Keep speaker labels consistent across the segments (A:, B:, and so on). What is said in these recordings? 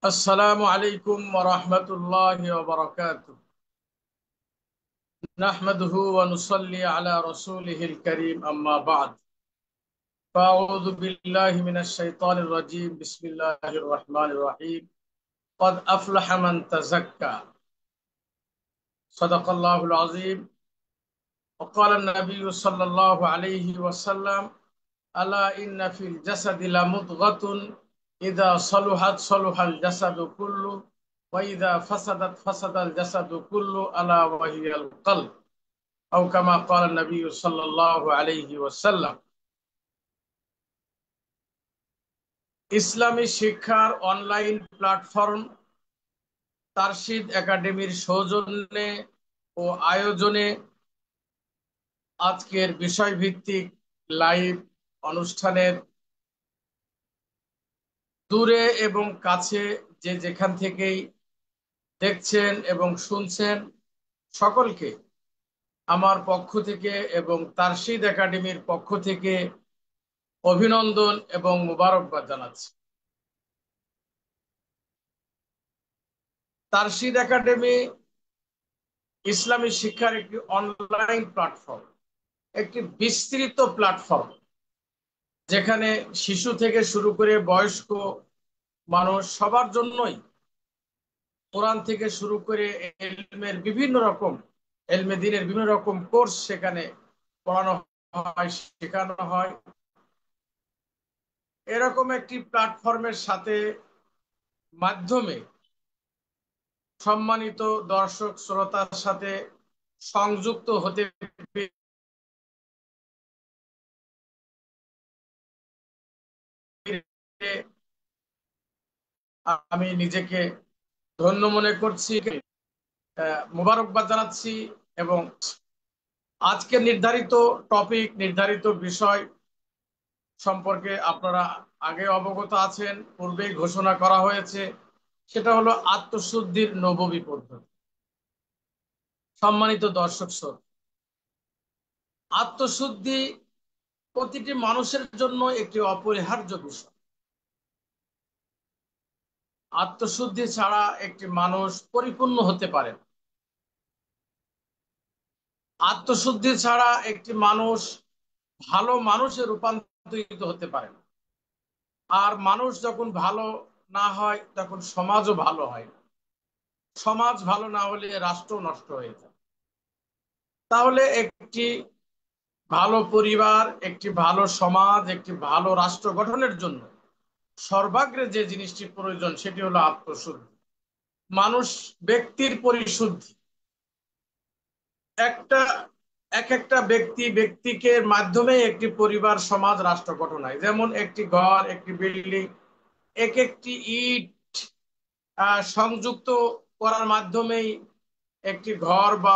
A: السلام عليكم ورحمة الله وبركاته. نحمده ونصلي على رسوله الكريم أما بعد. فأعوذ بالله من الشيطان الرجيم. بسم الله الرحمن الرحيم. قد أفلح من تزكى. صدق الله العظيم. وقال النبي صلى الله عليه وسلم: ألا إن في الجسد لمضغة إذا صلحت صلح الجسد كله وإذا فسدت فسد الجسد كله ألا وهي القلب أو كما قال النبي صلى الله عليه وسلم. ইসলামী শিক্ষার online platform তারশিদ একাডেমির সৌজন্যে ও আয়োজনে আজকের বিষয়ভিত্তিক লাইভ অনুষ্ঠানের দূরে এবং কাছে যে যেখান থেকেই দেখছেন এবং শুনছেন সকলকে আমার পক্ষ থেকে এবং তারশিদ একাডেমির পক্ষ থেকে অভিনন্দন এবং মোবারকবাদ জানাচ্ছি। তারশিদ একাডেমি ইসলামী শিক্ষার একটি অনলাইন প্ল্যাটফর্ম, একটি বিস্তৃত প্ল্যাটফর্ম, যেখানে শিশু থেকে শুরু করে বয়স্ক মানুষ সবার জন্যই কোরআন থেকে শুরু করে এলমের বিভিন্ন রকম এলমে দ্বীনের বিভিন্ন রকম কোর্স সেখানে পড়ানো হয়, শেখানো হয়। এরকম একটি প্ল্যাটফর্মের সাথে মাধ্যমে সম্মানিত দর্শক শ্রোতার সাথে সংযুক্ত হতে পেরে আমি নিজেকে ধন্য মনে করছি, মোবারকবাদ জানাচ্ছি। এবং আজকে নির্ধারিত টপিক, নির্ধারিত বিষয় সম্পর্কে আপনারা আগে অবগত আছেন, পূর্বেই ঘোষণা করা হয়েছে। সেটা হলো আত্মশুদ্ধির নববী পদ্ধতি। সম্মানিত দর্শক শ্রোতা, আত্মশুদ্ধি প্রতিটি মানুষের জন্য একটি অপরিহার্য বিষয়। আত্মশুদ্ধি ছাড়া একটি মানুষ পরিপূর্ণ হতে পারে না। আত্মশুদ্ধি ছাড়া একটি মানুষ ভালো মানুষে রূপান্তরিত হতে পারে না। আর মানুষ যখন ভালো না হয় তখন সমাজও ভালো হয় না। সমাজ ভালো না হলে রাষ্ট্র নষ্ট হয়ে যায়। তাহলে একটি ভালো পরিবার, একটি ভালো সমাজ, একটি ভালো রাষ্ট্র গঠনের জন্য সর্বাগ্রে যে জিনিসটি প্রয়োজন সেটি হলো আত্মশুদ্ধি, মানুষ ব্যক্তির পরিশুদ্ধি। একটা এক একটা ব্যক্তিকে মাধ্যমে একটি পরিবার, সমাজ, রাষ্ট্র গঠন হয়। যেমন একটি ঘর, একটি বিল্ডিং, এক একটি ইট সংযুক্ত করার মাধ্যমেই একটি ঘর বা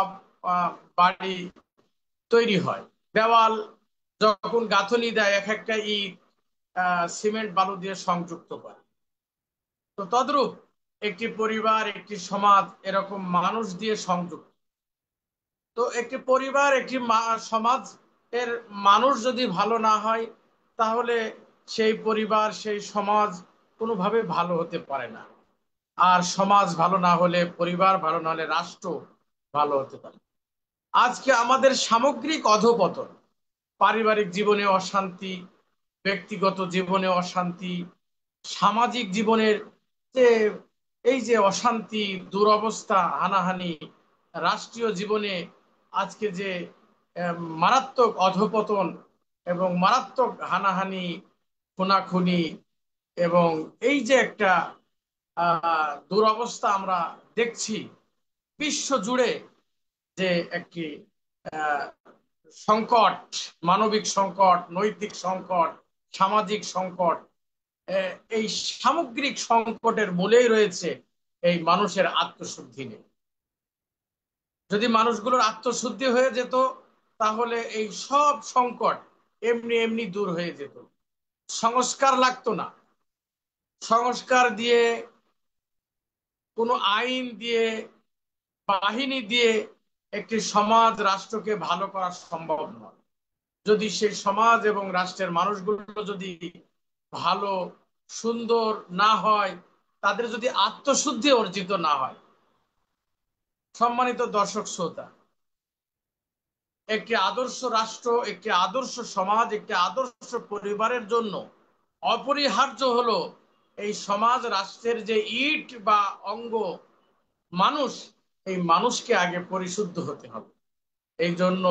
A: বাড়ি তৈরি হয়। দেওয়াল যখন গাঁথনি দেয়, এক একটা ইট সিমেন্ট বালু দিয়ে সংযুক্ত করে। তো তদ্রূপ একটি পরিবার, একটি সমাজ এরকম মানুষ দিয়ে সংযুক্ত। তো একটি পরিবার, একটি সমাজ এর মানুষ যদি ভালো না হয় তাহলে সেই পরিবার, সেই সমাজ কোনোভাবে ভালো হতে পারে না। আর সমাজ ভালো না হলে, পরিবার ভালো না হলে রাষ্ট্র ভালো হতে পারে। আজকে আমাদের সামগ্রিক অধঃপতন, পারিবারিক জীবনে অশান্তি, ব্যক্তিগত জীবনে অশান্তি, সামাজিক জীবনের যে এই যে অশান্তি, দুরবস্থা, হানাহানি, রাষ্ট্রীয় জীবনে আজকে যে মারাত্মক অধঃপতন এবং মারাত্মক হানাহানি, খুনাখুনি এবং এই যে একটা দুরবস্থা আমরা দেখছি বিশ্ব জুড়ে, যে একটি আহ, সংকট, মানবিক সংকট, নৈতিক সংকট, সামাজিক সংকট, এই সামগ্রিক সংকটের মূলেই রয়েছে এই মানুষের আত্মশুদ্ধি নেই। যদি মানুষগুলোর আত্মশুদ্ধি হয়ে যেত তাহলে এই সব সংকট এমনি এমনি দূর হয়ে যেত। সংস্কার লাগতো না। সংস্কার দিয়ে, কোনো আইন দিয়ে, বাহিনী দিয়ে একটি সমাজ, রাষ্ট্রকে ভালো করা সম্ভব নয়। যদি সেই সমাজ এবং রাষ্ট্রের মানুষগুলো যদি ভালো, সুন্দর না হয় তাদের যদি আত্মশুদ্ধি অর্জিত না হয়, সম্মানিত দর্শক শ্রোতা, একটি আদর্শ রাষ্ট্র, একটি আদর্শ সমাজ, একটি আদর্শ পরিবারের জন্য অপরিহার্য হলো এই সমাজ রাষ্ট্রের যে ইট বা অঙ্গ মানুষ, এই মানুষকে আগে পরিশুদ্ধ হতে হবে। এই জন্য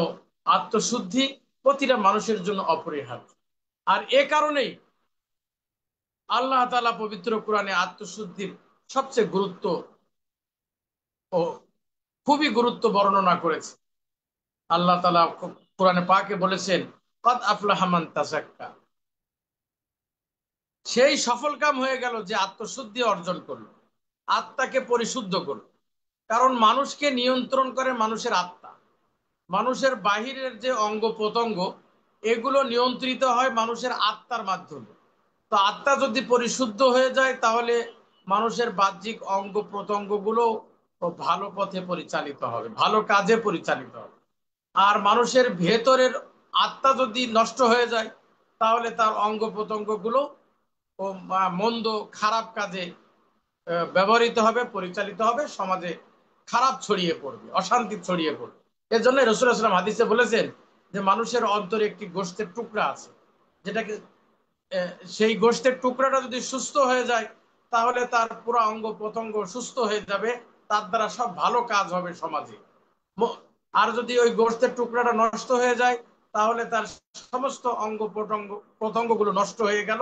A: আত্মশুদ্ধি প্রতিটা মানুষের জন্য অপরিহার্য। আর এ কারণেই আল্লাহ তাআলা পবিত্র কোরআনে আত্মশুদ্ধির সবচেয়ে গুরুত্ব ও খুবই গুরুত্ব বর্ণনা করেছে। আল্লাহ তাআলা কোরআনে পাকে বলেছেন, কদ আফলাহা মান তাযাক্কা, সেই সফল কাম হয়ে গেল যে আত্মশুদ্ধি অর্জন করলো, আত্মাকে পরিশুদ্ধ করলো। কারণ মানুষকে নিয়ন্ত্রণ করে মানুষের আত্মা। মানুষের বাহিরের যে অঙ্গ প্রত্যঙ্গ, এগুলো নিয়ন্ত্রিত হয় মানুষের আত্মার মাধ্যমে। তো আত্মা যদি পরিশুদ্ধ হয়ে যায়, তাহলে মানুষের বাহ্যিক অঙ্গ প্রত্যঙ্গগুলো ভালো পথে পরিচালিত হবে, ভালো কাজে পরিচালিত হবে। আর মানুষের ভেতরের আত্মা যদি নষ্ট হয়ে যায়, তাহলে তার অঙ্গ প্রত্যঙ্গগুলো ও মন্দ খারাপ কাজে ব্যবহৃত হবে, পরিচালিত হবে, সমাজে খারাপ ছড়িয়ে পড়বে, অশান্তি ছড়িয়ে পড়বে। এর জন্য রাসূলুল্লাহ সাল্লাল্লাহু আলাইহি ওয়াসাল্লাম হাদিসে বলেছেন যে মানুষের অন্তরে একটি গোশতের টুকরা আছে, যেটাকে সেই গোশতের টুকরাটা যদি সুস্থ হয়ে যায়, তাহলে তার পুরো অঙ্গ প্রত্যঙ্গ সুস্থ হয়ে যাবে, তার দ্বারা সব ভালো কাজ হবে সমাজে। আর যদি ওই গোশতের টুকরাটা নষ্ট হয়ে যায়, তাহলে তার সমস্ত অঙ্গ প্রত্যঙ্গ প্রত্যঙ্গগুলো নষ্ট হয়ে গেল।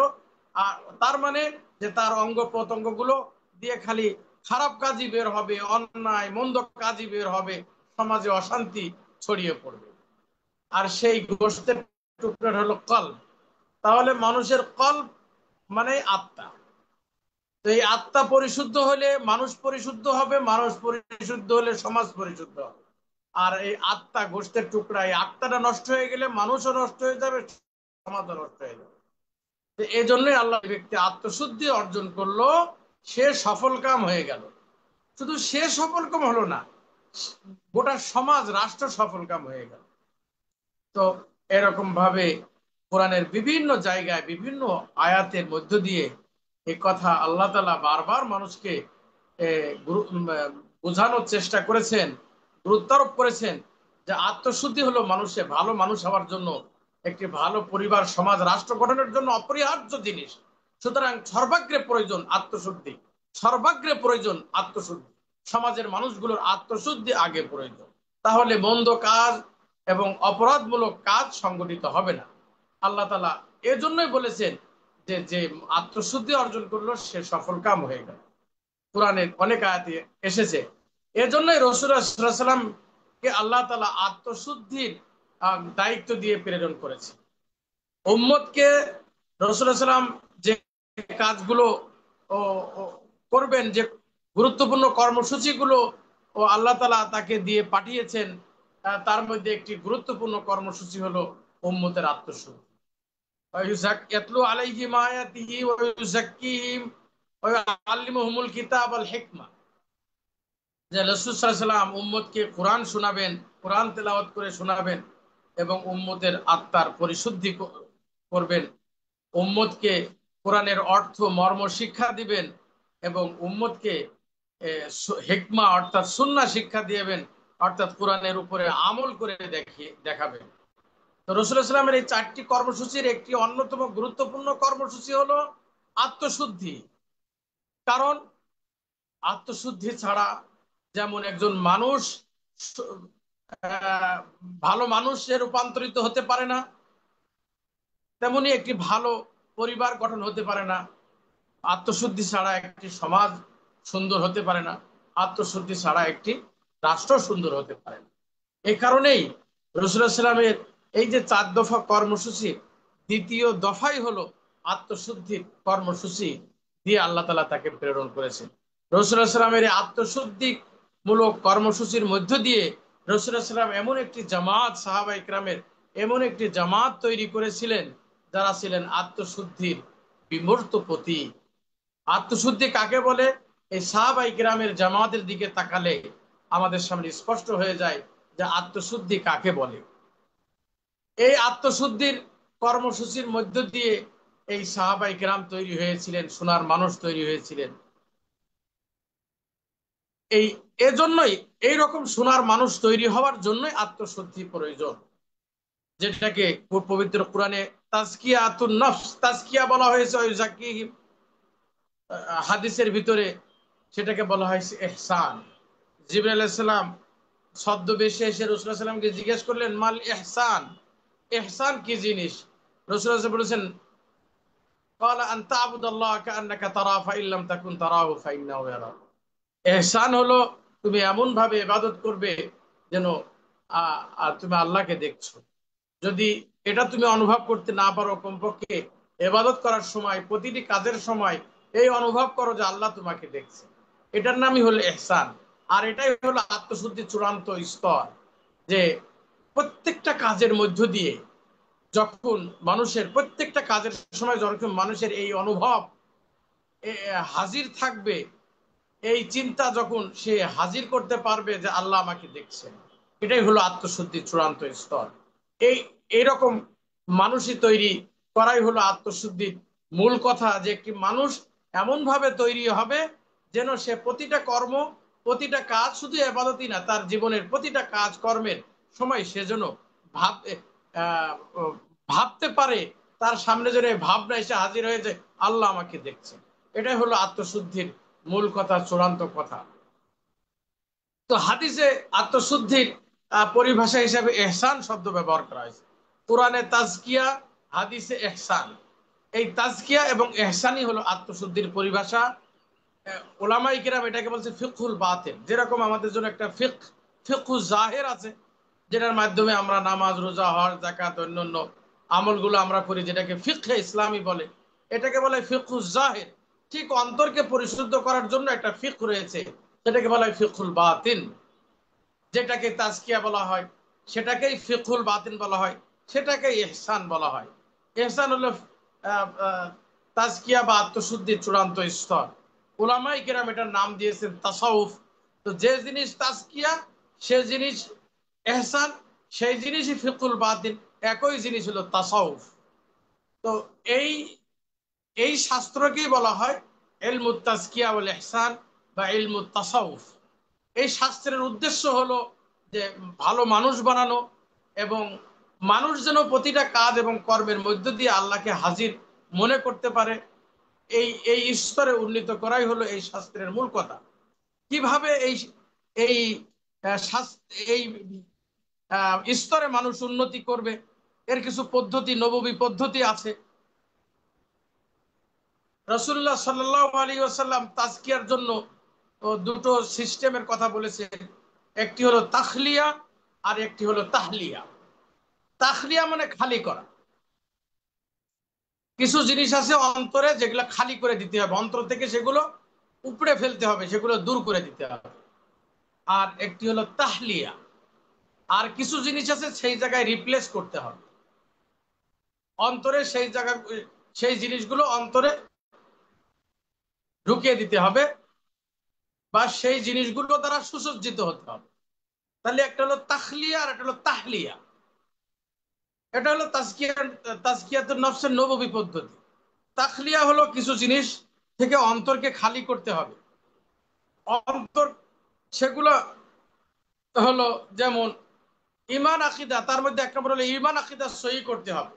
A: আর তার মানে যে তার অঙ্গ প্রত্যঙ্গগুলো দিয়ে খালি খারাপ কাজই বের হবে, অন্যায় মন্দ কাজই বের হবে, সমাজে অশান্তি ছড়িয়ে পড়বে। আর সেই গোশতের টুকরা হলো কলব। তাহলে মানুষের কলব মানে আত্মা। তো এই আত্মা পরিশুদ্ধ হলে মানুষ পরিশুদ্ধ হবে, মানুষ পরিশুদ্ধ হলে সমাজ পরিশুদ্ধ হবে। আর এই আত্মা গোশতের টুকরা, এই আত্মাটা নষ্ট হয়ে গেলে মানুষও নষ্ট হয়ে যাবে, সমাজও নষ্ট হয়ে যাবে। এই জন্যই আল্লাহ ব্যক্তি আত্মশুদ্ধি অর্জন করলো, সে সফল কাম হয়ে গেল। শুধু সে সফল কাম হলো না, গোটা সমাজ রাষ্ট্র সফল কাম হয়ে গেল। তো এরকম ভাবে কোরআনের বিভিন্ন জায়গায় বিভিন্ন আয়াতের মধ্য দিয়ে এই কথা আল্লাহ তাআলা বারবার মানুষকে বোঝানোর চেষ্টা করেছেন, গুরুত্বারোপ করেছেন যে আত্মশুদ্ধি হলো মানুষের ভালো মানুষ হওয়ার জন্য, একটি ভালো পরিবার সমাজ রাষ্ট্র গঠনের জন্য অপরিহার্য জিনিস। সুতরাং সর্বাগ্রে প্রয়োজন আত্মশুদ্ধি, সর্বাগ্রে প্রয়োজন আত্মশুদ্ধি। সমাজের মানুষগুলোর আত্মশুদ্ধি আগে প্রয়োজন, তাহলে মন্দ কাজ এবং অপরাধমূলক কাজ সংগঠিত হবে না। আল্লাহ তাআলা এজন্যই বলেছেন যে যে আত্মশুদ্ধি অর্জন করলো সে সফল কাম হয়ে গেল। কোরআনের অনেক আয়াতে এসেছে। এজন্যই রাসূলুল্লাহ সাল্লাল্লাহু আলাইহি ওয়াসাল্লামকে আল্লাহ তাআলা আত্মশুদ্ধির দায়িত্ব দিয়ে প্রেরণ করেছে। উম্মতকে রাসূলুল্লাহ সাল্লাম যে কাজগুলো ও করবেন, যে গুরুত্বপূর্ণ কর্মসূচিগুলো ও আল্লাহ তাআলা তাকে দিয়ে পাঠিয়েছেন, তার মধ্যে একটি গুরুত্বপূর্ণ কর্মসূচি হলো উম্মতের আত্মশুদ্ধি। ইয়াতলু আলাইহিম আয়াতিহি ওয়া ইউযাক্কিহিম ওয়া ইউআল্লিমুহুমুল কিতাব ওয়াল হিকমা, যে রাসূল সাল্লাল্লাহু আলাইহি ওয়াসাল্লাম উম্মতকে কোরআন শোনাবেন, কোরআন তেলাওয়াত করে শোনাবেন এবং উম্মতের আত্মার পরিশুদ্ধি করবেন, উম্মতকে কোরআনের অর্থ মর্ম শিক্ষা দিবেন এবং উম্মতকে হিকমা অর্থাৎ সুন্নাহ শিক্ষা দিবেন, অর্থাৎ কোরআনের উপরে আমল করে দেখাবেন। তো রাসূলুল্লাহ সাল্লাল্লাহু আলাইহি ওয়াসাল্লামের এই চারটি কর্মসূচির একটি অন্যতম গুরুত্বপূর্ণ কর্মসূচি হলো আত্মশুদ্ধি। কারণ আত্মশুদ্ধি ছাড়া যেমন একজন মানুষ আহ, ভালো মানুষে রূপান্তরিত হতে পারে না, তেমনি একটি ভালো পরিবার গঠন হতে পারে না। আত্মশুদ্ধি ছাড়া একটি সমাজ সুন্দর হতে পারে না, আত্মশুদ্ধি ছাড়া একটি রাষ্ট্র সুন্দর হতে পারে না। এই কারণেই রাসূলুল্লাহ সাল্লামের এই যে 4 দফা কর্মসূচি, দ্বিতীয় দফাই হলো আত্মশুদ্ধির কর্মসূচি দিয়ে আল্লাহ তাআলা তাকে প্রেরণ করেছেন। রাসূলুল্লাহ সাল্লামের এই আত্মশুদ্ধি মূলক কর্মসূচির মধ্য দিয়ে রাসূলুল্লাহ সাল্লাম এমন একটি জামাত, সাহাবা ইকরামের এমন একটি জামাত তৈরি করেছিলেন, যারা ছিলেন আত্মশুদ্ধির বিমূর্ত প্রতীক। আত্মশুদ্ধি কাকে বলে, এই সাহাবায়ে কেরামের জামাতের দিকে তাকালে আমাদের সামনে স্পষ্ট হয়ে যায় যে আত্মশুদ্ধি কাকে বলে। এই আত্মশুদ্ধির কর্মসূচির মধ্য দিয়ে এই সাহাবায়ে কেরাম তৈরি হয়েছিলেন, সোনার মানুষ তৈরি হয়েছিলেন। এই এজন্যই এইরকম সোনার মানুষ তৈরি হওয়ার জন্যই আত্মশুদ্ধি প্রয়োজন, যেটাকে পবিত্র কোরআনে তাজকিয়াতুন নফস, তাজকিয়া বলা হয়েছে। ওই জাকিহিম, হাদিসের ভিতরে সেটাকে বলা হয়েছে ইহসান। জিবরাইল আলাইহিস সালাম ছদ্মবেশে এসে রাসূলুল্লাহ সাল্লাল্লাহু আলাইহি ওয়াসাল্লামকে জিজ্ঞেস করলেন, মাল ইহসান, ইহসান কি জিনিস? রাসূলুল্লাহ সাল্লাল্লাহু আলাইহি ওয়াসাল্লাম বলেছেন, ক্বালা আন তা'বুদাল্লাহ কাআন্নাকা তারা ফাইন লাম তাকুন তারাহু ফাইন্নাহু ইয়ারাক। ইহসান হলো তুমি এমন ভাবে ইবাদত করবে যেন তুমি আল্লাহকে দেখছো। যদি এটা তুমি অনুভব করতে না পারো, কমপক্ষে ইবাদত করার সময়, প্রতিটি কাজের সময় এই অনুভব করো যে আল্লাহ তোমাকে দেখছে। এটার নামই হলো ইহসান। আর এটাই হলো আত্মশুদ্ধির চূড়ান্ত স্তর, যে প্রত্যেকটা কাজের মধ্য দিয়ে যখন মানুষের, প্রত্যেকটা কাজের সময় যখন মানুষের এই অনুভব হাজির থাকবে, এই চিন্তা যখন সে হাজির করতে পারবে যে আল্লাহ আমাকে দেখছেন, এটাই হলো আত্মশুদ্ধির চূড়ান্ত স্তর। এই এইরকম মানুষই তৈরি করাই হলো আত্মশুদ্ধির মূল কথা, যে একটি মানুষ এমন ভাবে তৈরি হবে যেন সে প্রতিটা কর্ম, প্রতিটা কাজ, শুধু ইবাদতই না, তার জীবনের প্রতিটা কাজ কর্মের সময় সে যেন ভাব আহ, ভাবতে পারে, তার সামনে যেন এই ভাবনা এসে হাজির হয়েছে আল্লাহ আমাকে দেখছে। এটাই হলো আত্মশুদ্ধির মূল কথা, চূড়ান্ত কথা। তো হাদিসে আত্মশুদ্ধির পরিভাষা হিসাবে এহসান শব্দ ব্যবহার করা হয়েছে। কোরআনে তাজকিয়া, হাদিসে এহসান। এই তাজকিয়া এবং এহসানই হলো আত্মশুদ্ধির পরিভাষা। ওলামাই কিরাম এটাকে বলছে ফিকহুল বাতিন। যেরকম আমাদের জন্য একটা ফিকহু জাহের আছে, যেটার মাধ্যমে আমরা নামাজ, রোজা, হজ, যাকাত, অন্যান্য আমলগুলো আমরা করি, যেটাকে ফিকহে ইসলামী বলে, এটাকে বলে ফিকহু জাহের। ঠিক অন্তরকে পরিশুদ্ধ করার জন্য একটা ফিকহ রয়েছে, সেটাকে বলা হয় ফিকহুল বাতিন। যেটাকে তাজকিয়া বলা হয় সেটাকেই ফিকহুল বাতিন বলা হয়, সেটাকেই ইহসান বলা হয়। ইহসান হলো তাজকিয়া বা আত্মশুদ্ধির চূড়ান্ত স্তর। উলামায়ে কেরাম এটার নাম দিয়েছেন তাসাউফ। তো যে জিনিস তাজকিয়া, সে জিনিস ইহসান, সেই জিনিসই ফিকহুল বাতিন, একই জিনিস হলো তাসাউফ। তো এই এই শাস্ত্রকেই বলা হয় ইলমুত তাজকিয়া ওয়াল ইহসান বা ইলমুত তাসাউফ। এই শাস্ত্রের উদ্দেশ্য হলো যে ভালো মানুষ বানানো, এবং মানুষ যেন প্রতিটা কাজ এবং কর্মের মধ্য দিয়ে আল্লাহকে হাজির মনে করতে পারে, এই এই স্তরে উন্নীত করাই হলো এই শাস্ত্রের মূল কথা। কিভাবে এই এই এই স্তরে মানুষ উন্নতি করবে, এর কিছু পদ্ধতি, নববী পদ্ধতি আছে। রাসূলুল্লাহ সাল্লাল্লাহু আলাইহি ওয়াসাল্লাম তাজকিয়ার জন্য দুটো সিস্টেমের কথা বলেছেন। একটি হলো তাখলিয়া, আর একটি হলো তাহলিয়া। তাখলিয়া মানে খালি করা। কিছু জিনিস আছে অন্তরে যেগুলো খালি করে দিতে হবে, অন্তর থেকে সেগুলো উপড়ে ফেলতে হবে, সেগুলো দূর করে দিতে হবে। আর একটি হলো তাহলিয়া, আর কিছু জিনিস আছে সেই জায়গায় রিপ্লেস করতে হবে। অন্তরে সেই জায়গা, সেই জিনিসগুলো অন্তরে ঢুকিয়ে দিতে হবে, বা সেই জিনিসগুলো দ্বারা সুসজ্জিত হতে হবে। তাহলে একটা হলো তাখলিয়া আর একটা হলো তাহলিয়া। এটা হলো তাজকিয়াতুন নফসের নববী পদ্ধতি। তাখলিয়া হলো কিছু জিনিস থেকে অন্তরকে খালি করতে হবে। অন্তর সেগুলো হলো যেমন ইমান আকিদা, তার মধ্যে এক নম্বর হলো ইমান আকিদা সহি করতে হবে।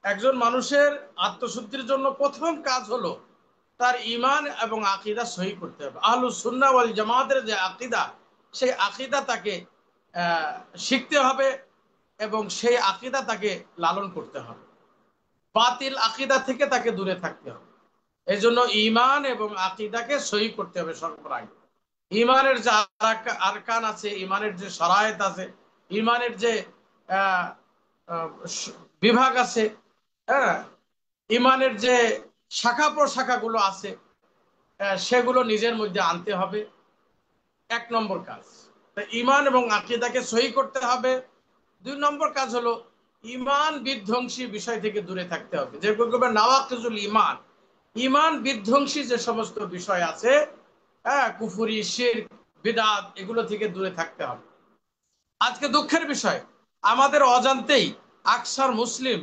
A: একজন মানুষের আত্মশুদ্ধির জন্য প্রথম কাজ হলো তার ইমান এবং আকিদা সহি করতে হবে। আহলুস সুন্নাহ ওয়াল জামাতের যে আকিদা, সেই আকিদা তাকে শিখতে হবে এবং সেই আকিদা তাকে লালন করতে হবে। বাতিল আকিদা থেকে তাকে দূরে থাকতে হবে। এই জন্য ইমান এবং আকিদাকে সহি করতে হবে সর্বপ্রথম আগে। ইমানের যে আরকান আছে, ইমানের যে শরায়েত আছে, ইমানের যে আহ, আহ, বিভাগ আছে, হ্যাঁ, ইমানের যে শাখা প্রশাখাগুলো আছে, সেগুলো নিজের মধ্যে আনতে হবে। এক নম্বর কাজ। ইমান এবং আকিদাকে সহি করতে হবে। দুই নম্বর কাজ হলো ইমান বিধ্বংসী বিষয় থেকে দূরে থাকতে হবে। যে নাওয়াকিজুল ইমান, ইমান বিধ্বংসী যে সমস্ত বিষয় আছে, হ্যাঁ, কুফুরি, শিরক, বিদআত, এগুলো থেকে দূরে থাকতে হবে। আজকে দুঃখের বিষয়, আমাদের অজান্তেই আকসার মুসলিম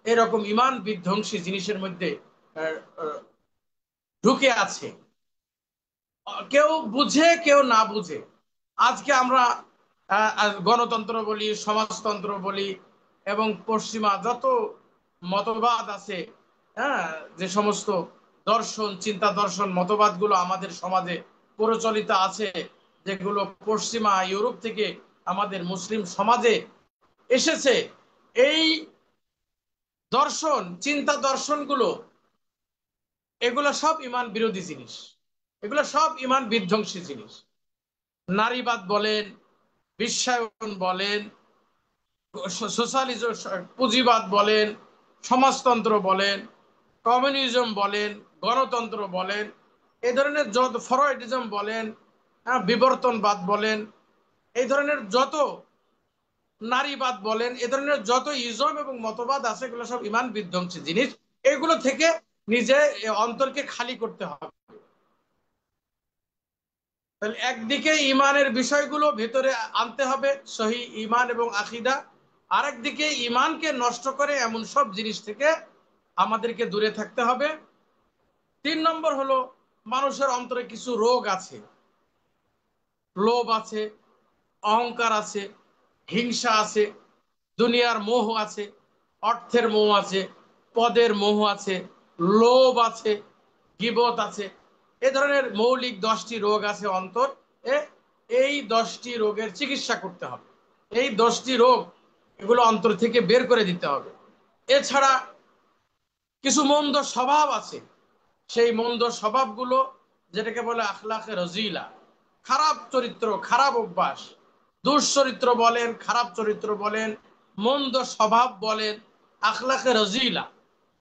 A: এরকম ইমান বিধ্বংসী জিনিসের মধ্যে আহ, আহ, ঢুকে আছে। কেউ বুঝে কেউ না বুঝে। আজকে আমরা গণতন্ত্র বলি, সমাজতন্ত্র বলি, এবং পশ্চিমা যত মতবাদ আছে, হ্যাঁ, যে সমস্ত দর্শন, চিন্তা দর্শন, মতবাদগুলো আমাদের সমাজে প্রচলিত আছে, যেগুলো পশ্চিমা ইউরোপ থেকে আমাদের মুসলিম সমাজে এসেছে, এই দর্শন, চিন্তা দর্শনগুলো, এগুলো সব ইমান বিরোধী জিনিস, এগুলো সব ইমান বিধ্বংসী জিনিস। নারীবাদ বলেন, বিশ্বায়ন বলেন, সোশ্যালিজম, পুঁজিবাদ বলেন, সমাজতন্ত্র বলেন, কমিউনিজম বলেন, গণতন্ত্র বলেন, এই ধরনের যত, ফরয়েডিজম বলেন, হ্যাঁ, বিবর্তনবাদ বলেন, এই ধরনের যত, নারীবাদ বলেন, এ ধরনের যত ইজম এবং মতবাদ আছে, এগুলো সব ইমান বিধ্বংসী জিনিস। এগুলো থেকে নিজে অন্তরকে খালি করতে হবে। তাহলে একদিকে ইমানের বিষয়গুলো ভেতরে আনতে হবে, সহি ইমান এবং আকিদা। আরেকদিকে ইমানকে নষ্ট করে এমন সব জিনিস থেকে আমাদেরকে দূরে থাকতে হবে। 3 নম্বর হলো, মানুষের অন্তরে কিছু রোগ আছে, লোভ আছে, অহংকার আছে, হিংসা আছে, দুনিয়ার মোহ আছে, অর্থের মোহ আছে, পদের মোহ আছে, লোভ আছে, গীবত আছে। এ ধরনের মৌলিক 10টি রোগ আছে অন্তর এ। এই 10টি রোগের চিকিৎসা করতে হবে। এই 10টি রোগ, এগুলো অন্তর থেকে বের করে দিতে হবে। এছাড়া কিছু মন্দ স্বভাব আছে, সেই মন্দ স্বভাবগুলো, যেটাকে বলে আখলাকে রজিলা, খারাপ চরিত্র, খারাপ অভ্যাস, দুশ্চরিত্র বলেন, খারাপ চরিত্র বলেন, মন্দ স্বভাব বলেন, আখলাকে রজিলা,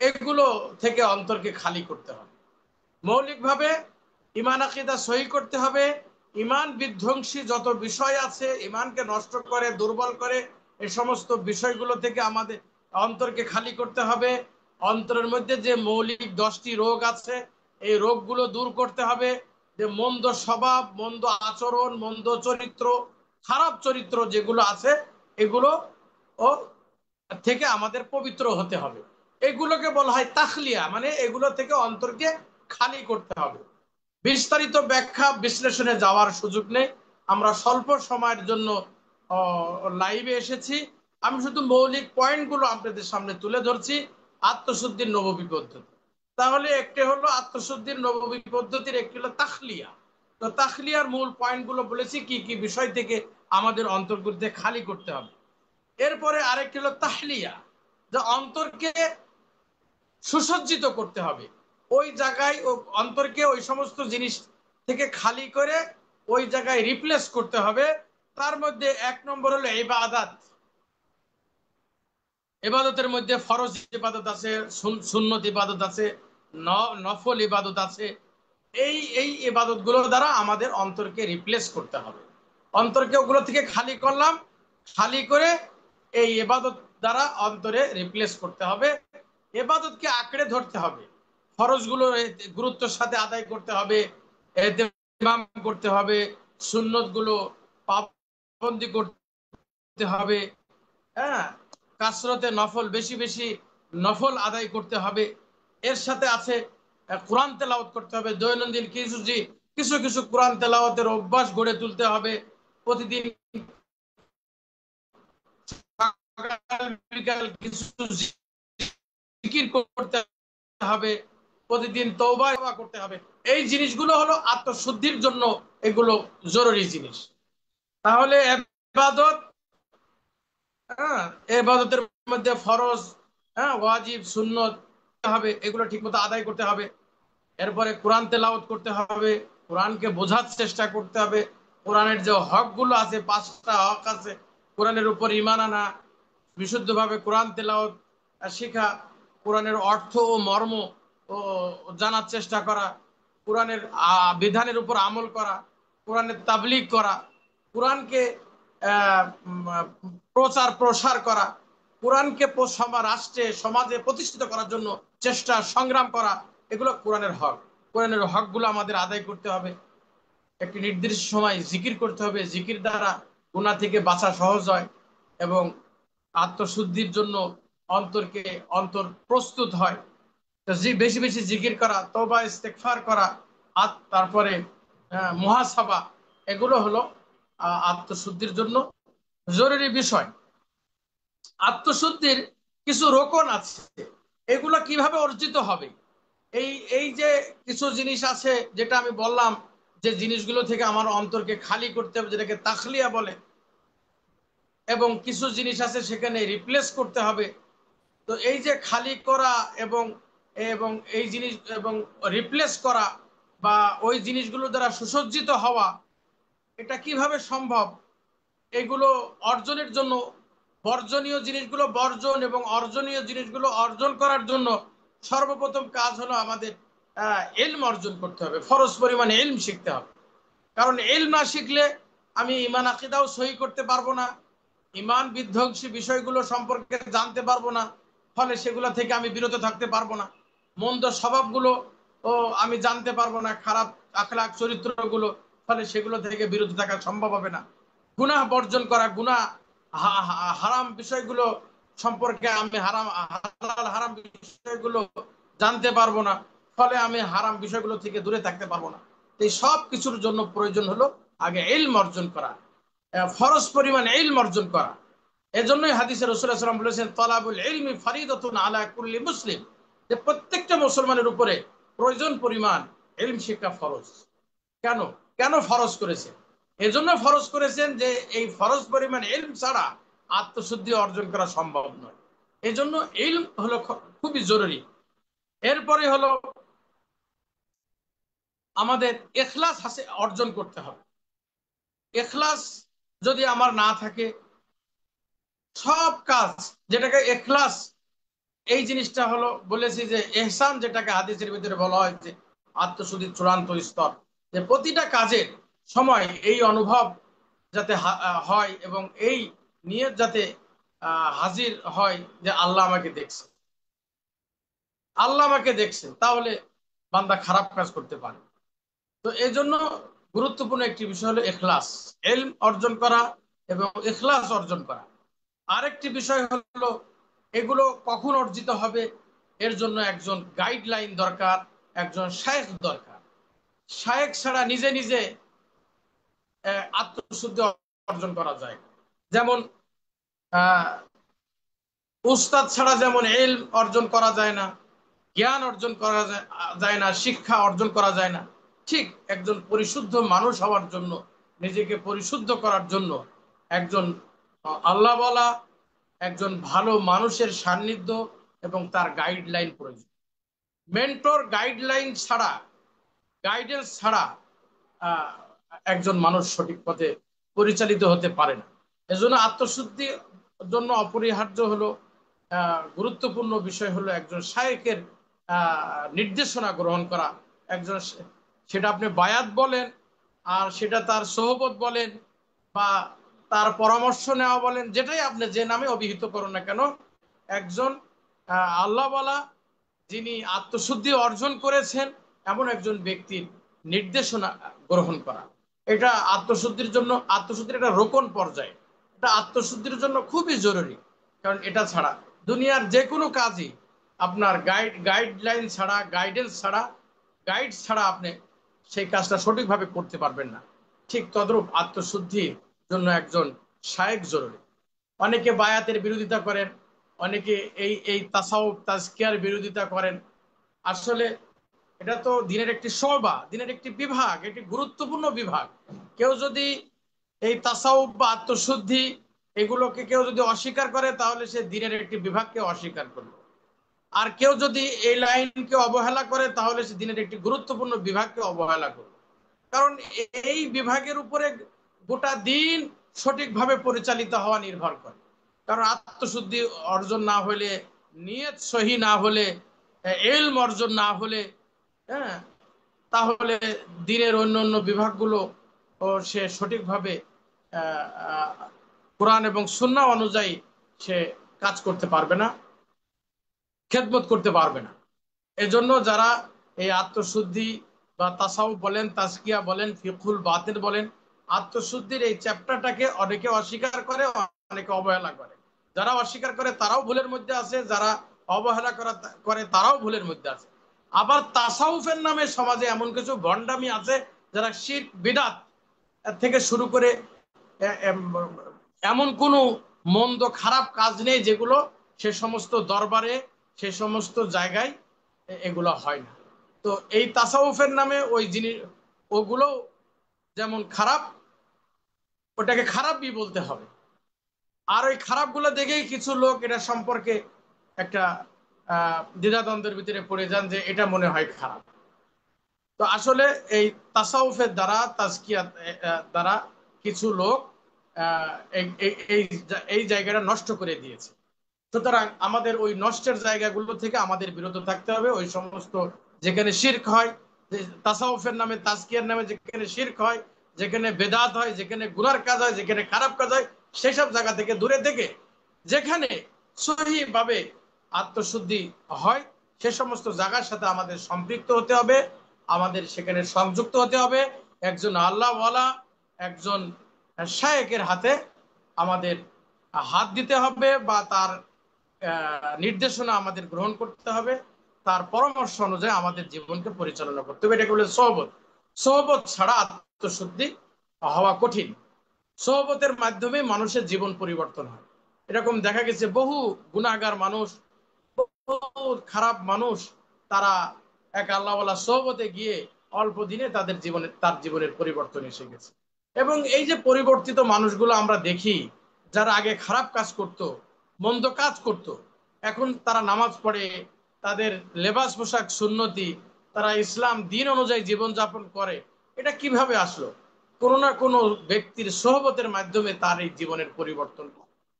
A: এগুলো থেকে অন্তরকে খালি করতে হবে। মৌলিকভাবে ইমান আকিদা সহি করতে হবে। ইমান বিধ্বংসী যত বিষয় আছে, ইমানকে নষ্ট করে, দুর্বল করে, এই সমস্ত বিষয়গুলো থেকে আমাদের অন্তরকে খালি করতে হবে। অন্তরের মধ্যে যে মৌলিক 10টি রোগ আছে, এই রোগগুলো দূর করতে হবে। যে মন্দ স্বভাব, মন্দ আচরণ, মন্দ চরিত্র, খারাপ চরিত্র যেগুলো আছে, এগুলো ও থেকে আমাদের পবিত্র হতে হবে। এগুলোকে বলা হয় তাখলিয়া, মানে এগুলো থেকে অন্তরকে খালি করতে হবে। বিস্তারিত ব্যাখ্যা বিশ্লেষণে যাওয়ার সুযোগ নেই, আমরা স্বল্প সময়ের জন্য লাইভে এসেছি। আমি শুধু মৌলিক পয়েন্টগুলো আপনাদের সামনে তুলে ধরছি। আত্মশুদ্ধির নববী পদ্ধতি, তাহলে একটি হলো আত্মশুদ্ধির নববী পদ্ধতির, একটি হলো তাখলিয়া। তো তাখলিয়ার মূল পয়েন্টগুলো বলেছি, কি কি বিষয় থেকে আমাদের অন্তর্গুলোতে খালি করতে হবে। এরপরে আরেকটি হলো তাহলিয়া, যে অন্তরকে সুসজ্জিত করতে হবে। ওই জায়গায় অন্তরকে ওই সমস্ত জিনিস থেকে খালি করে ওই জায়গায় রিপ্লেস করতে হবে। তার মধ্যে 1 নম্বর হলো ইবাদত। ইবাদতের মধ্যে ফরজ ইবাদত আছে, সুন্নত ইবাদত আছে, নফল ইবাদত আছে। এই এই ইবাদত গুলো দ্বারা আমাদের অন্তরকে রিপ্লেস করতে হবে। অন্তরকে ওগুলো থেকে খালি করলাম, খালি করে এই ইবাদত দ্বারা অন্তরে রিপ্লেস করতে হবে। ইবাদতকে আঁকড়ে ধরতে হবে, ফরজগুলো গুরুত্বের সাথে আদায় করতে হবে, ইহতিমাম করতে হবে, সুন্নত গুলো পাবন্দি করতে হবে, হ্যাঁ, কাসরতে নফল, বেশি বেশি নফল আদায় করতে হবে। এর সাথে আছে কোরআন তেলাওয়াত করতে হবে, দৈনন্দিন কিছু কিছু কিছু কোরআন তেলাওয়াতের অভ্যাস গড়ে তুলতে হবে। প্রতিদিন বিকাল কিছু জিকির করতে হবে, প্রতিদিন তওবা করতে হবে। এই জিনিসগুলো হলো আত্মশুদ্ধির জন্য, এগুলো জরুরি জিনিস। তাহলে ইবাদত, হ্যাঁ, ইবাদতের মধ্যে ফরজ, হ্যাঁ, ওয়াজিব, সুন্নত হবে, এগুলো ঠিকমতো আদায় করতে হবে। এরপরে কোরআন তেলাওয়াত করতে হবে, কোরআনকে বোঝার চেষ্টা করতে হবে। কোরআনের যে হকগুলো আছে, 5টা হক আছে, কোরআনের উপর ঈমান আনা, বিশুদ্ধভাবে কোরআন তেলাওয়াত শেখা, কোরআনের অর্থ ও মর্ম ও জানার চেষ্টা করা, কোরআনের বিধানের উপর আমল করা, কোরআনের তাবলীগ করা, কোরআনকে প্রচার প্রসার করা, কোরআনকে রাষ্ট্রে, সমাজে প্রতিষ্ঠিত করার জন্য চেষ্টা সংগ্রাম করা, এগুলো কোরআনের হক। কোরআনের হকগুলো আমাদের আদায় করতে হবে। একটি নির্দিষ্ট সময় জিকির করতে হবে, জিকির দ্বারা গুনাহ থেকে বাঁচা সহজ হয় এবং আত্মশুদ্ধির জন্য অন্তর প্রস্তুত হয়। তো বেশি বেশি জিকির করা, তওবা ইস্তেগফার করা, তারপরে মুহাসাবা, এগুলো হলো আত্মশুদ্ধির জন্য জরুরি বিষয়। আত্মশুদ্ধির কিছু রোকন আছে, এগুলো কিভাবে অর্জিত হবে? এই এই যে কিছু জিনিস আছে যেটা আমি বললাম, যে জিনিসগুলো থেকে আমার অন্তরকে খালি করতে হবে, যেটাকে তাখলিয়া বলে, এবং কিছু জিনিস আছে সেখানে রিপ্লেস করতে হবে। তো এই যে খালি করা এবং এবং এই জিনিস এবং রিপ্লেস করা বা ওই জিনিসগুলো দ্বারা সুসজ্জিত হওয়া, এটা কিভাবে সম্ভব? এগুলো অর্জনের জন্য বর্জনীয় জিনিসগুলো বর্জন এবং অর্জনীয় জিনিসগুলো অর্জন করার জন্য সর্বপ্রথম কাজ হলো আমাদের ইলম অর্জন করতে হবে, ফরজ পরিমাণে ইলম শিখতে হবে। কারণ ইলম না শিখলে আমি ইমান আকিদাও সহি করতে পারবো না, ইমান বিধ্বংসী বিষয়গুলো সম্পর্কে জানতে পারবো না, ফলে সেগুলো থেকে আমি বিরত থাকতে পারবো না। মন্দ স্বভাবগুলো ও আমি জানতে পারবো না, খারাপ আখলাক চরিত্রগুলো, ফলে সেগুলো থেকে বিরত থাকা সম্ভব হবে না। গুনাহ বর্জন করা, গুনাহ হারাম বিষয়গুলো সম্পর্কে আমি হালাল হারাম বিষয়গুলো জানতে পারবো না, ফলে আমি হারাম বিষয়গুলো থেকে দূরে থাকতে পারবো না। এই সব কিছুর জন্য প্রয়োজন হলো আগে ইলম অর্জন করা, ফরজ পরিমাণে ইলম অর্জন করা। এজন্যই হাদিসে রাসূলুল্লাহ সাল্লাল্লাহু আলাইহি ওয়াসাল্লাম বলেছেন, তালাবুল ইলমি ফারিদাতুন আলা কুল্লি মুসলিম, যে প্রত্যেকটা মুসলমানের উপরে প্রয়োজন পরিমাণ ইলম শিক্ষা ফরজ। কেন? কেন ফরজ করেছেন? এজন্য ফরজ করেছেন যে এই ফরজ পরিমাণ ইলম ছাড়া আত্মশুদ্ধি অর্জন করা সম্ভব নয়। এজন্য ইলম হলো খুবই জরুরি। এরপরে হলো আমাদের ইখলাস অর্জন করতে হবে। ইখলাস যদি আমার না থাকে, সব কাজ, যেটাকে ইখলাস, এই জিনিসটা হলো বলেছি যে এহসান, যেটাকে হাদিসের ভিতরে বলা হয় যে আত্মশুদ্ধির চূড়ান্ত স্তর, যে প্রতিটা কাজের সময় এই অনুভব যাতে হয় এবং এই নিয়ত যাতে হাজির হয় যে আল্লাহ আমাকে দেখছে, আল্লাহ আমাকে দেখছে, তাহলে বান্দা খারাপ কাজ করতে পারে। তো এই জন্য গুরুত্বপূর্ণ একটি বিষয় হলো ইখলাস, ইলম অর্জন করা এবং ইখলাস অর্জন করা। আরেকটি বিষয় হলো এগুলো কখন অর্জিত হবে, এর জন্য একজন গাইডলাইন দরকার, একজন শায়েখ দরকার। শায়েখ ছাড়া নিজে নিজে আত্মশুদ্ধি অর্জন করা যায়। যেমন আহ উস্তাদ ছাড়া যেমন ইলম অর্জন করা যায় না, জ্ঞান অর্জন করা যায় না, শিক্ষা অর্জন করা যায় না, ঠিক একজন পরিশুদ্ধ মানুষ হওয়ার জন্য, নিজেকে পরিশুদ্ধ করার জন্য একজন আল্লাহ বলা, একজন ভালো মানুষের সান্নিধ্য এবং তার গাইডলাইন প্রয়োজন। মেন্টর গাইডলাইন ছাড়া, গাইডেন্স ছাড়া আহ, একজন মানুষ সঠিক পথে পরিচালিত হতে পারে না। এজন্য আত্মশুদ্ধির জন্য অপরিহার্য হলো, গুরুত্বপূর্ণ বিষয় হলো একজন শায়েখের নির্দেশনা গ্রহণ করা। একজন, সেটা আপনি বায়াত বলেন, আর সেটা তার সোহবত বলেন, বা তার পরামর্শ নেওয়া বলেন, যেটাই আপনি যে নামে অভিহিত করুন না কেন, একজন আল্লাহ বলা, যিনি আত্মশুদ্ধি অর্জন করেছেন এমন একজন ব্যক্তির নির্দেশনা গ্রহণ করা, এটা আত্মশুদ্ধির জন্য, আত্মশুদ্ধির একটা রোকন পর্যায়ে, এটা আত্মশুদ্ধির জন্য খুবই জরুরি। কারণ এটা ছাড়া দুনিয়ার যে কোনো কাজই আপনার গাইডলাইন ছাড়া, গাইডেন্স ছাড়া, গাইড ছাড়া আপনি সেই কাজটা সঠিকভাবে করতে পারবেন না। ঠিক তদ্রূপ আত্মশুদ্ধির জন্য একজন শায়েখ জরুরি। অনেকে বায়াতের বিরোধিতা করেন, অনেকে এই এই তাসাউফ তাজকিয়ার বিরোধিতা করেন। আসলে এটা তো দিনের একটি শোভা, দিনের একটি বিভাগ, একটি গুরুত্বপূর্ণ বিভাগ। কেউ যদি এই তাসাউফ বা আত্মশুদ্ধি এগুলোকে কেউ যদি অস্বীকার করে, তাহলে সে দিনের একটি বিভাগকে অস্বীকার করলো। আর কেউ যদি এই লাইনকে অবহেলা করে, তাহলে সে দিনের একটি গুরুত্বপূর্ণ বিভাগকে অবহেলা করলো। কারণ এই বিভাগের উপরে গোটা দিন সঠিকভাবে পরিচালিত হওয়া নির্ভর করে। কারণ আত্মশুদ্ধি অর্জন না হলে, নিয়ত সহি না হলে, ইলম অর্জন না হলে, হ্যাঁ, তাহলে দিনের অন্য অন্য বিভাগগুলো সে সঠিকভাবে কোরআন এবং সুন্নাহ অনুযায়ী সে কাজ করতে পারবে না, খেদমত করতে পারবে না। এজন্য যারা এই আত্মশুদ্ধি বা তাসাউফ বলেন, তাজকিয়া বলেন, ফিকহুল বাতিন বলেন, আত্মশুদ্ধির এই চ্যাপ্টারটাকে অনেকে অস্বীকার করে, অনেকে অবহেলা করে। যারা অস্বীকার করে তারাও ভুলের মধ্যে আছে, যারা অবহেলা করে তারাও ভুলের মধ্যে আছে। আবার তাসাউফের নামে সমাজে এমন কিছু ভণ্ডামি আছে যারা শিরক বিদআত থেকে শুরু করে এমন কোনো মন্দ খারাপ কাজ নেই যেগুলো সে সমস্ত দরবারে, সে সমস্ত জায়গায় এগুলো হয় না। তো এই তাসাউফের নামে ওই জিনিস, ওগুলো যেমন খারাপ, ওটাকে খারাপই বলতে হবে। আর ওই খারাপগুলো দেখেই কিছু লোক এটা সম্পর্কে একটা দ্বিধাদ্বন্দ্বের ভিতরে পড়ে যান যে এটা মনে হয় খারাপ। তো আসলে এই তাসাউফের দ্বারা, তাজকিয়াত দ্বারা কিছু লোক এই এই এই জায়গাটা নষ্ট করে দিয়েছে। সুতরাং আমাদের ওই নষ্টের জায়গাগুলো থেকে আমাদের বিরত থাকতে হবে। ওই সমস্ত যেখানে শিরক হয়, তাসাউফের নামে, তাজকিয়ার নামে যেখানে শিরক হয়, যেখানে বেদাত হয়, যেখানে গুনার কাজ হয়, যেখানে খারাপ কাজ হয়, সেসব জায়গা থেকে দূরে থেকে যেখানে সহিভাবে আত্মশুদ্ধি হয় সে সমস্ত জায়গার সাথে আমাদের সম্পৃক্ত হতে হবে, আমাদের সেখানে সংযুক্ত হতে হবে। একজন আল্লাহওয়ালা, একজন শায়েকের হাতে আমাদের হাত দিতে হবে, বা তার নির্দেশনা আমাদের গ্রহণ করতে হবে, তার পরামর্শ অনুযায়ী আমাদের জীবনকে পরিচালনা করতে হবে। এটাকে বলে সোহবত। সোহবত ছাড়া আত্মশুদ্ধি হওয়া কঠিন। সোহবতের মাধ্যমে মানুষের জীবন পরিবর্তন হয়। এরকম দেখা গেছে বহু গুনাহগার মানুষ, বহু খারাপ মানুষ, তারা এক আল্লাহওয়ালা সোহবতে গিয়ে অল্প দিনে তার জীবনের পরিবর্তন এসে গেছে। এবং এই যে পরিবর্তিত মানুষগুলো আমরা দেখি, যারা আগে খারাপ কাজ করত, মন্দ কাজ করত, এখন তারা নামাজ পড়ে, তাদের লেবাস পোশাক সুন্নতি, তারা ইসলাম দিন অনুযায়ী জীবনযাপন করে। এটা কিভাবে আসলো? কোনো না কোনো ব্যক্তির সোহবতের মাধ্যমে তার এই জীবনের পরিবর্তন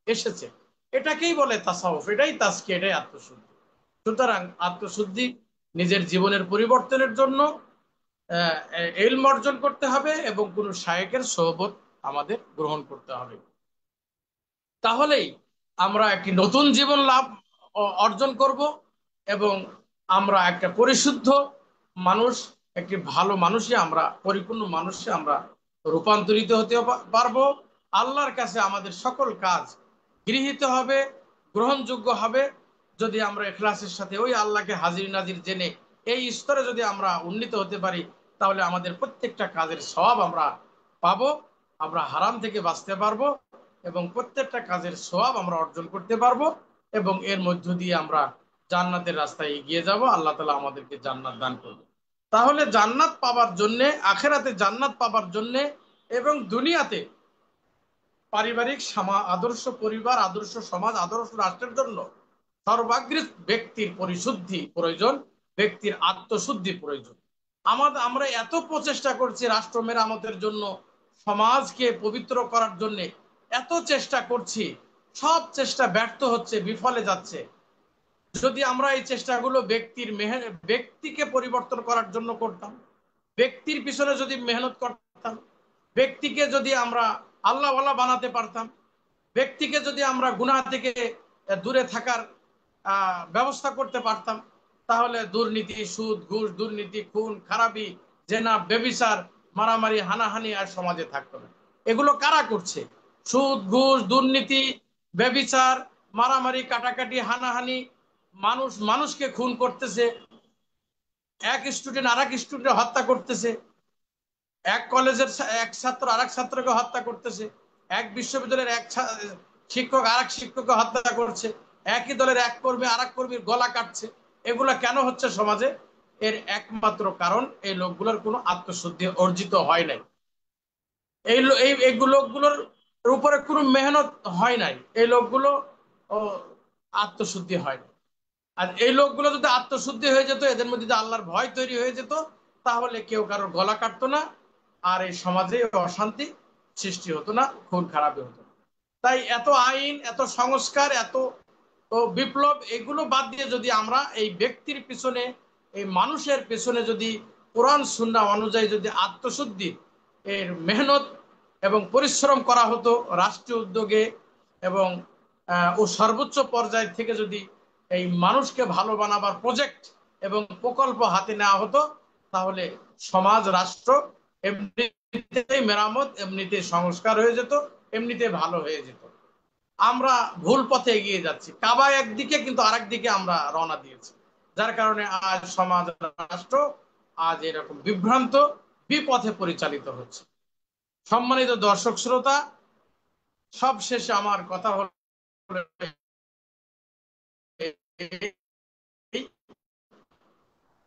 A: এসেছে। এটাকেই বলে তাসাউফ, এটাই তাজকিয়া, এটাই আত্মশুদ্ধি। সুতরাং আত্মশুদ্ধি নিজের জীবনের পরিবর্তনের জন্য ইলম অর্জন করতে হবে এবং কোন শায়েখের সোহবত আমাদের গ্রহণ করতে হবে। তাহলেই আমরা একটি নতুন জীবন লাভ অর্জন করব এবং আমরা একটা পরিশুদ্ধ মানুষ, একটি ভালো মানুষে আমরা, পরিপূর্ণ মানুষে আমরা রূপান্তরিত হতে পারবো। আল্লাহর কাছে আমাদের সকল কাজ গৃহীত হবে, গ্রহণযোগ্য হবে, যদি আমরা ইখলাসের সাথে ওই আল্লাহকে হাজির নাজির জেনে এই স্তরে যদি আমরা উন্নীত হতে পারি, তাহলে আমাদের প্রত্যেকটা কাজের সওয়াব আমরা পাবো, আমরা হারাম থেকে বাঁচতে পারবো এবং প্রত্যেকটা কাজের সওয়াব আমরা অর্জন করতে পারবো, এবং এর মধ্য দিয়ে আমরা জান্নাতের রাস্তায় এগিয়ে যাব। আল্লাহ তাআলা আমাদেরকে জান্নাত দান করবে। তাহলে জান্নাত পাবার জন্য, আখিরাতে জান্নাত পাবার জন্য এবং দুনিয়াতে পারিবারিক আদর্শ পরিবার, আদর্শ সমাজ, আদর্শ রাষ্ট্রের জন্য সর্বাগ্রে ব্যক্তির পরিশুদ্ধি প্রয়োজন, ব্যক্তির আত্মশুদ্ধি প্রয়োজন। আমরা এত প্রচেষ্টা করছি রাষ্ট্র মেরামতের জন্য, সমাজকে পবিত্র করার জন্য এত চেষ্টা করছি, সব চেষ্টা ব্যর্থ হচ্ছে, বিফলে যাচ্ছে। যদি আমরা এই চেষ্টাগুলো ব্যক্তিকে পরিবর্তন করার জন্য করতাম, ব্যক্তির পিছনে যদি মেহনত করতাম, ব্যক্তিকে যদি আমরা আল্লাহওয়ালা বানাতে পারতাম, ব্যক্তিকে যদি আমরা গুনাহ থেকে দূরে থাকার ব্যবস্থা করতে পারতাম, তাহলে দুর্নীতি, সুদ, ঘুষ, দুর্নীতি, খুন, খারাপি, জেনা, ব্যভিচার, মারামারি, হানাহানি আর সমাজে থাকতো না। এগুলো কারা করছে? সুদ, ঘুষ, দুর্নীতি, ব্যভিচার, মারামারি, কাটাকাটি, হানাহানি, মানুষ মানুষকে খুন করতেছে, এক স্টুডেন্ট আর এক স্টুডেন্ট হত্যা করতেছে, এক কলেজের এক ছাত্র আর এক ছাত্রকে হত্যা করতেছে, এক বিশ্ববিদ্যালয়ের এক শিক্ষক আর এক শিক্ষককে হত্যা করছে, একই দলের এক কর্মী আর এক কর্মীর গলা কাটছে। এগুলা কেন হচ্ছে সমাজে? এর একমাত্র কারণ এই লোকগুলোর কোনো আত্মশুদ্ধি অর্জিত হয় নাই। এই লোকগুলোর উপরে কোনো মেহনত হয় নাই, এই লোকগুলো আত্মশুদ্ধি হয় না। আর এই লোকগুলো যদি আত্মশুদ্ধি হয়ে যেত, এদের মধ্যে যদি আল্লাহর ভয় তৈরি হয়ে যেত, তাহলে কেউ কারোর গলা কাটতো না, আর এই সমাজে অশান্তি সৃষ্টি হতো না, খুন খারাপি হতো না। তাই এত আইন, এত সংস্কার, এত বিপ্লব, এগুলো বাদ দিয়ে যদি আমরা এই ব্যক্তির পিছনে, এই মানুষের পিছনে যদি কোরআন সুন্নাহ অনুযায়ী যদি আত্মশুদ্ধি এর মেহনত এবং পরিশ্রম করা হতো রাষ্ট্রীয় উদ্যোগে, এবং ও সর্বোচ্চ পর্যায় থেকে যদি এই মানুষকে ভালো বানাবার প্রজেক্ট এবং প্রকল্প হাতে নেওয়া হতো, তাহলে সমাজ, রাষ্ট্র এমনিতেই মেরামত, এমনিতে সংস্কার হয়ে যেত, এমনিতে ভালো হয়ে যেত। আমরা ভুল পথে এগিয়ে যাচ্ছি, কাবা একদিকে কিন্তু আরেক দিকে আমরা রওনা দিয়েছি, যার কারণে আজ সমাজ, রাষ্ট্র আজ এরকম বিভ্রান্ত, বিপথে পরিচালিত হচ্ছে। সম্মানিত দর্শক শ্রোতা, সব শেষে আমার কথা হলো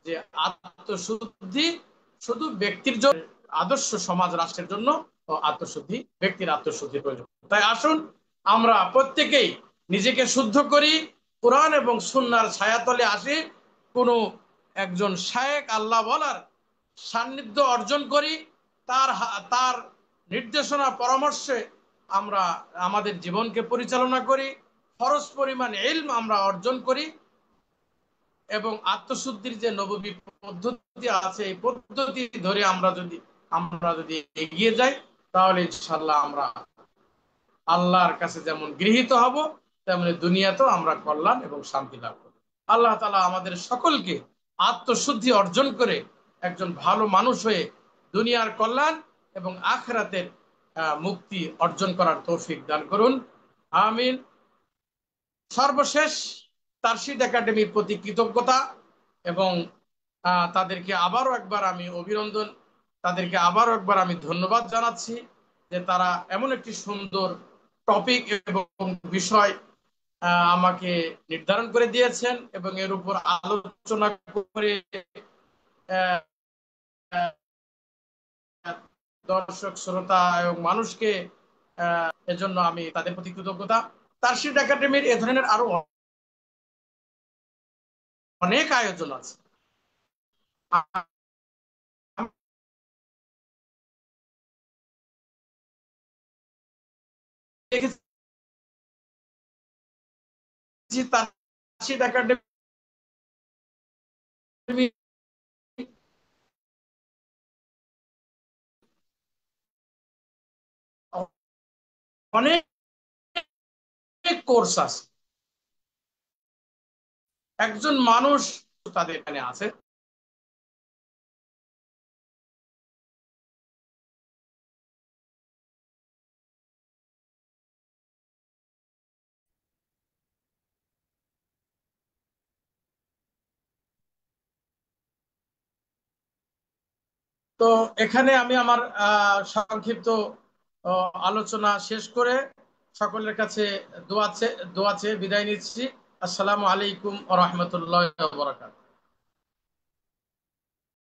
A: যে আত্মশুদ্ধি শুধু ব্যক্তির জন্য, আদর্শ সমাজ রাষ্ট্রের জন্য ও আত্মশুদ্ধি, ব্যক্তির আত্মশুদ্ধি প্রয়োজন। তাই আসুন আমরা প্রত্যেকেই নিজেকে শুদ্ধ করি, কোরআন এবং সুন্নাহর ছায়াতলে আসি, কোনো একজন শায়েখ আল্লাহ বলার সান্নিধ্য অর্জন করি, তার নির্দেশনা পরামর্শে আমরা আমাদের জীবনকে পরিচালনা করি, ফরজ পরিমাণ ইলম আমরা অর্জন করি, এবং আত্মশুদ্ধির যে নববী পদ্ধতি আছে এই পদ্ধতি ধরে আমরা যদি এগিয়ে যাই, তাহলে ইনশাআল্লাহ আমরা আল্লাহর কাছে যেমন গৃহীত হব, তেমনি দুনিয়াতেও আমরা কল্যাণ এবং শান্তি লাভ করব। আল্লাহ তাআলা আমাদের সকলকে আত্মশুদ্ধি অর্জন করে একজন ভালো মানুষ হয়ে দুনিয়ার কল্যাণ এবং আখিরাতের মুক্তি অর্জন করার তৌফিক দান করুন। আমিন। সর্বশেষ তারশিদ একাডেমির প্রতি কৃতজ্ঞতা এবং তাদেরকে আবারও একবার আমি অভিনন্দন, তাদেরকে আবারও একবার আমি ধন্যবাদ জানাচ্ছি যে তারা এমন একটি সুন্দর টপিক এবং বিষয় আমাকে নির্ধারণ করে দিয়েছেন এবং এর উপর আলোচনা করে দর্শক শ্রোতা এবং মানুষকে, এজন্য আমি তাদের প্রতি কৃতজ্ঞতা। তারশিদ একাডেমির এ ধরনের আরো অনেক আয়োজন আছে। তারশিদ একাডেমি অনেক কোর্স আছে, একজন মানুষ তাদের এখানে আছে। তো এখানে আমি আমার সংক্ষিপ্ত আলোচনা শেষ করে সকলের কাছে দোয়া চেয়ে বিদায় নিচ্ছি। আসসালামু আলাইকুম ওয়া রাহমাতুল্লাহি ওয়া বারাকাতুহু।